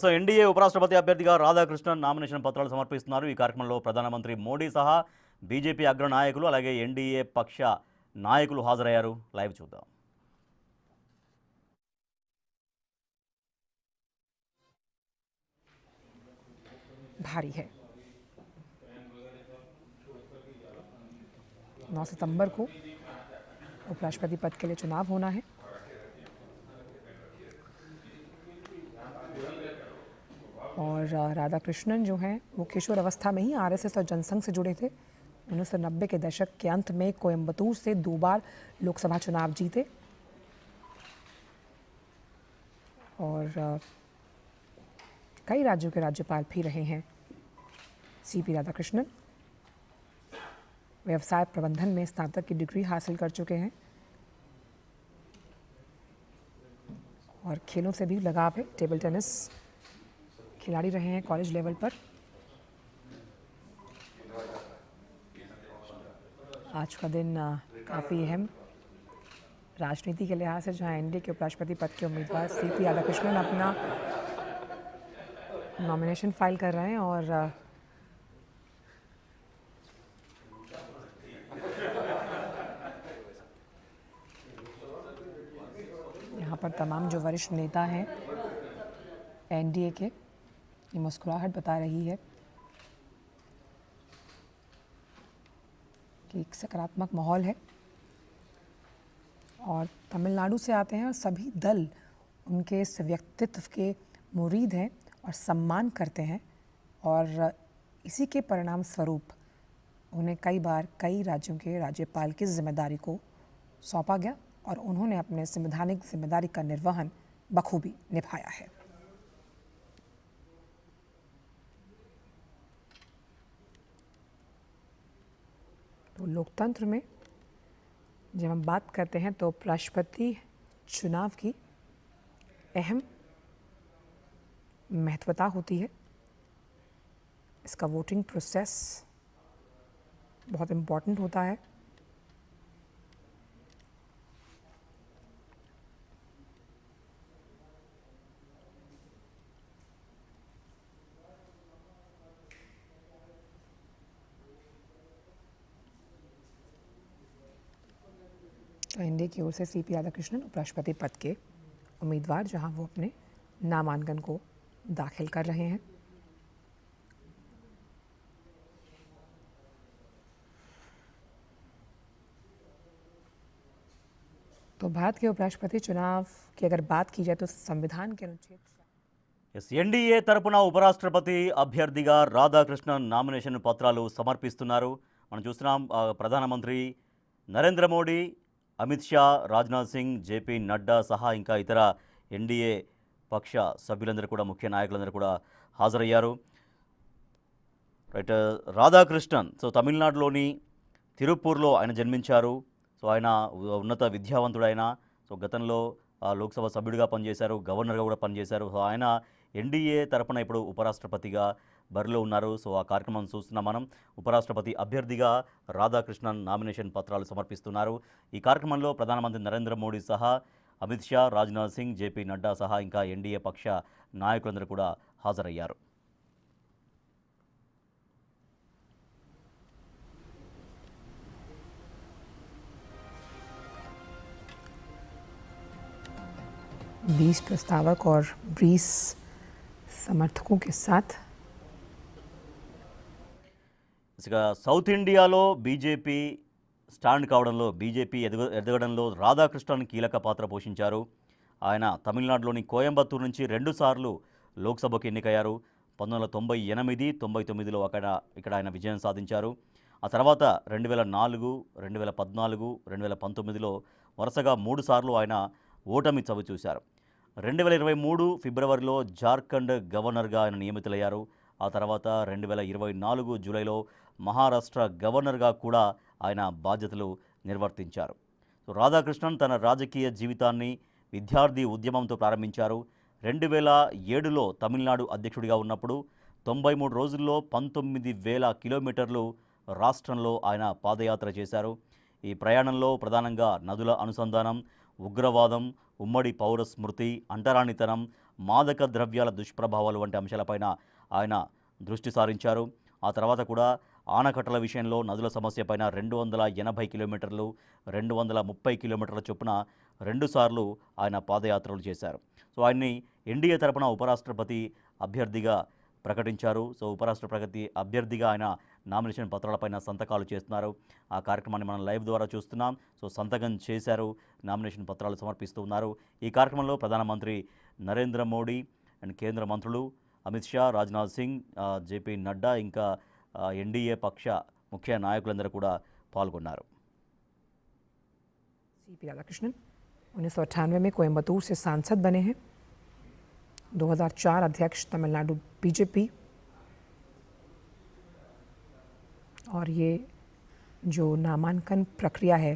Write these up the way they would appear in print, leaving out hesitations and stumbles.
So NDA ఉపరాష్ట్రపతి అభ్యర్థిగా Radhakrishnan nomination పత్రాలు సమర్పిస్తున్నారు. ఈ కార్యక్రమంలో ప్రధానమంత్రి మోడీ సహా బీజేపీ అగ్ర నాయకులు అలాగే ఎన్డీఏ పక్ష నాయకులు హాజరయ్యారు. లైవ్ చూద్దాం. भारी है। 9 सितंबर को उपराष्ट्रपति पद के लिए चुनाव होना है। और राधाकृष्णन जो हैं वो किशोर अवस्था में ही आरएसएस और जनसंघ से जुड़े थे। 1990 के दशक के अंत में कोयम्बतूर से 2 बार लोकसभा चुनाव जीते और कई राज्यों के राज्यपाल भी रहे हैं। सीपी राधाकृष्णन व्यवसाय प्रबंधन में स्नातक की डिग्री हासिल कर चुके हैं और खेलों से भी लगाव है। टेबल टेनिस खिलाड़ी रहे हैं कॉलेज लेवल पर। आज का दिन काफ़ी अहम राजनीति के लिहाज से, जहां एनडीए के उपराष्ट्रपति पद के उम्मीदवार सीपी राधाकृष्णन अपना नॉमिनेशन फाइल कर रहे हैं और यहाँ पर तमाम जो वरिष्ठ नेता हैं एनडीए के, ये मुस्कुराहट बता रही है कि एक सकारात्मक माहौल है। और तमिलनाडु से आते हैं और सभी दल उनके इस व्यक्तित्व के मुरीद हैं और सम्मान करते हैं और इसी के परिणाम स्वरूप उन्हें कई बार कई राज्यों के राज्यपाल की जिम्मेदारी को सौंपा गया और उन्होंने अपने संवैधानिक जिम्मेदारी का निर्वहन बखूबी निभाया है। तो लोकतंत्र में जब हम बात करते हैं तो राष्ट्रपति चुनाव की अहम महत्वता होती है। इसका वोटिंग प्रोसेस बहुत इम्पॉर्टेंट होता है। तो एनडीए की ओर से सीपी राधाकृष्णन उपराष्ट्रपति पद के उम्मीदवार, जहां वो अपने नामांकन को दाखिल कर रहे हैं। तो भारत के उपराष्ट्रपति चुनाव की अगर बात की जाए तो संविधान के अनुच्छेद ఎన్డీఏ తరపున ఉపరాష్ట్రపతి అభ్యర్థిగా రాధాకృష్ణన్ నామినేషన్ పత్రాలు సమర్పిస్తున్నారు. మనం చూస్తున్నాం ప్రధానమంత్రి నరేంద్ర మోడీ, అమిత్ షా, రాజ్నాథ్ సింగ్, జేపీ నడ్డా సహా ఇంకా ఇతర ఎన్డీఏ పక్ష సభ్యులందరూ కూడా, ముఖ్య నాయకులందరూ కూడా హాజరయ్యారు. రైట్, రాధాకృష్ణన్ సో తమిళనాడులోని తిరుపూర్లో ఆయన జన్మించారు. సో ఆయన ఉన్నత విద్యావంతుడైన, సో గతంలో లోక్సభ సభ్యుడిగా పనిచేశారు, గవర్నర్గా కూడా పనిచేశారు. సో ఆయన ఎన్డీఏ తరపున ఇప్పుడు ఉపరాష్ట్రపతిగా బరిలో ఉన్నారు. సో ఆ కార్యక్రమం చూస్తున్నాం మనం. ఉపరాష్ట్రపతి అభ్యర్థిగా రాధాకృష్ణన్ నామినేషన్ పత్రాలు సమర్పిస్తున్నారు. ఈ కార్యక్రమంలో ప్రధానమంత్రి నరేంద్ర మోడీ సహా అమిత్ షా, రాజ్నాథ్ సింగ్, జేపీ నడ్డా సహా ఇంకా ఎన్డీఏ పక్ష నాయకులందరూ కూడా హాజరయ్యారు. बीस प्रस्तावक और 20 समर्थकों के साथ ఇక సౌత్ ఇండియాలో బీజేపీ స్టాండ్ కావడంలో, బీజేపీ ఎదగడంలో రాధాకృష్ణన్ కీలక పాత్ర పోషించారు. ఆయన తమిళనాడులోని కోయంబత్తూరు నుంచి 2 సార్లు లోక్సభకు ఎన్నికయ్యారు. 1998, 99లో ఇక్కడ ఆయన విజయం సాధించారు. ఆ తర్వాత 2004, 2014, 2019లో వరుసగా 3 సార్లు ఆయన ఓటమి చవిచూశారు. 2023 ఫిబ్రవరిలో జార్ఖండ్ గవర్నర్గా ఆయన నియమితులయ్యారు. ఆ తర్వాత 2024 జూలైలో మహారాష్ట్ర గవర్నర్గా కూడా ఆయన బాధ్యతలు నిర్వర్తించారు. సో రాధాకృష్ణన్ తన రాజకీయ జీవితాన్ని విద్యార్థి ఉద్యమంతో ప్రారంభించారు. 2007లో తమిళనాడు అధ్యక్షుడిగా ఉన్నప్పుడు 93 రోజుల్లో 19,000 కిలోమీటర్లు రాష్ట్రంలో ఆయన పాదయాత్ర చేశారు. ఈ ప్రయాణంలో ప్రధానంగా నదుల అనుసంధానం, ఉగ్రవాదం, ఉమ్మడి పౌర స్మృతి, అంటరానితనం, మాదక ద్రవ్యాల దుష్ప్రభావాలు వంటి అంశాలపైన ఆయన దృష్టి సారించారు. ఆ తర్వాత కూడా ఆనకట్టల విషయంలో నదుల సమస్యపైన 280 కిలోమీటర్లు 230 కిలోమీటర్ల చొప్పున రెండుసార్లు ఆయన పాదయాత్రలు చేశారు. సో ఆయన్ని ఎన్డీఏ తరపున ఉపరాష్ట్రపతి అభ్యర్థిగా ప్రకటించారు. సో ఉపరాష్ట్రపతి అభ్యర్థిగా ఆయన నామినేషన్ పత్రాలపైన సంతకాలు చేస్తున్నారు. ఆ కార్యక్రమాన్ని మనం లైవ్ ద్వారా చూస్తున్నాం. సో సంతకం చేశారు, నామినేషన్ పత్రాలు సమర్పిస్తూ ఉన్నారు. ఈ కార్యక్రమంలో ప్రధానమంత్రి నరేంద్ర మోడీ అండ్ కేంద్ర మంత్రులు అమిత్ షా, రాజ్నాథ్ సింగ్, జేపీ నడ్డా, ఇంకా ఎన్డీఏ పక్ష ముఖ్య నాయకులందరూ కూడా పాల్గొన్నారు. सीपी राधाकृष्णन 1998 में कोयम्बटूर से सांसद बने हैं, 2004 अध्यक्ष तमिलनाडु बीजेपी, और ये जो नामांकन प्रक्रिया है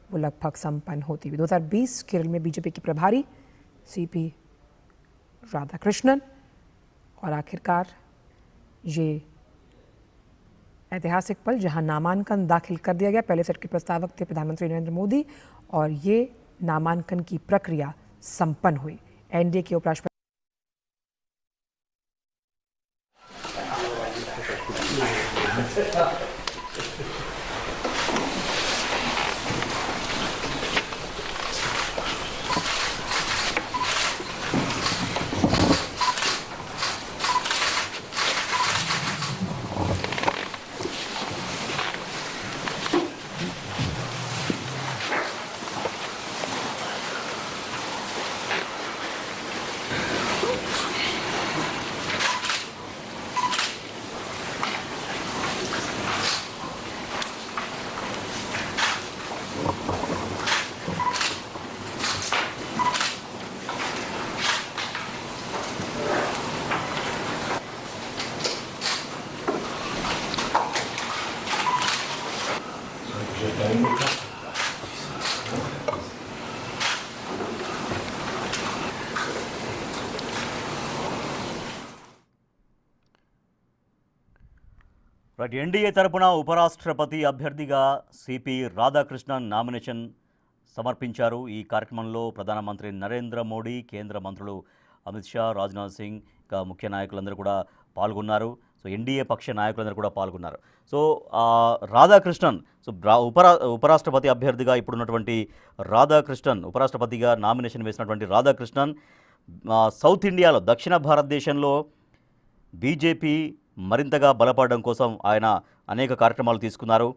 वो लगभग संपन्न होती हुई 2020 केरल में बीजेपी के प्रभारी सीपी राधाकृष्णन, और आखिरकार ये ऐतिहासिक पल जहां नामांकन दाखिल कर दिया गया। पहले सेट के प्रस्तावक थे प्रधानमंत्री नरेंद्र मोदी और ये नामांकन की प्रक्रिया संपन्न हुई। एनडीए के उपराष्ट्रपति రైట్, ఎన్డీఏ తరపున ఉపరాష్ట్రపతి అభ్యర్థిగా సిపి రాధాకృష్ణన్ నామినేషన్ సమర్పించారు. ఈ కార్యక్రమంలో ప్రధానమంత్రి నరేంద్ర మోడీ, కేంద్ర మంత్రులు అమిత్ షా, రాజ్నాథ్ సింగ్, ఇంకా ముఖ్య నాయకులందరూ కూడా పాల్గొన్నారు. సో ఎన్డీఏ పక్ష నాయకులందరూ కూడా పాల్గొన్నారు. సో రాధాకృష్ణన్, సో ఉపరాష్ట్రపతి అభ్యర్థిగా ఇప్పుడున్నటువంటి రాధాకృష్ణన్, ఉపరాష్ట్రపతిగా నామినేషన్ వేసినటువంటి రాధాకృష్ణన్ సౌత్ ఇండియాలో, దక్షిణ భారతదేశంలో బీజేపీ మరింతగా బలపడడం కోసం ఆయన అనేక కార్యక్రమాలు తీసుకున్నారు.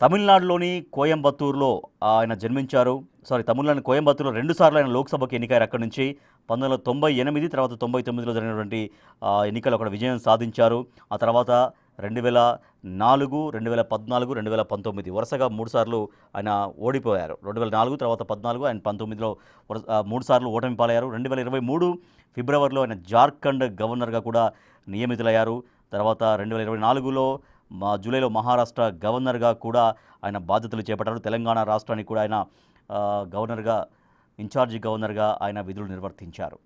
తమిళనాడులోని కోయంబత్తూరులో ఆయన జన్మించారు. తమిళనాడు కోయంబత్తూరులో రెండుసార్లు ఆయన లోక్సభకు ఎన్నికయ్యారు. అక్కడి నుంచి 1998 తర్వాత 99లో జరిగినటువంటి ఎన్నికలు అక్కడ విజయం సాధించారు. ఆ తర్వాత 2004, 2014, 2019 వరుసగా 3 సార్లు ఆయన ఓడిపోయారు. 2004 తర్వాత 14 ఆయన 19లో 3 సార్లు ఓటమి పాలయ్యారు. 2023 ఫిబ్రవరిలో ఆయన జార్ఖండ్ గవర్నర్గా కూడా నియమితులయ్యారు. తర్వాత 2024లో జూలైలో మహారాష్ట్ర గవర్నర్గా కూడా ఆయన బాధ్యతలు చేపట్టారు. తెలంగాణ రాష్ట్రానికి కూడా ఆయన గవర్నర్గా, ఇన్ఛార్జి గవర్నర్గా ఆయన విధులు నిర్వర్తించారు.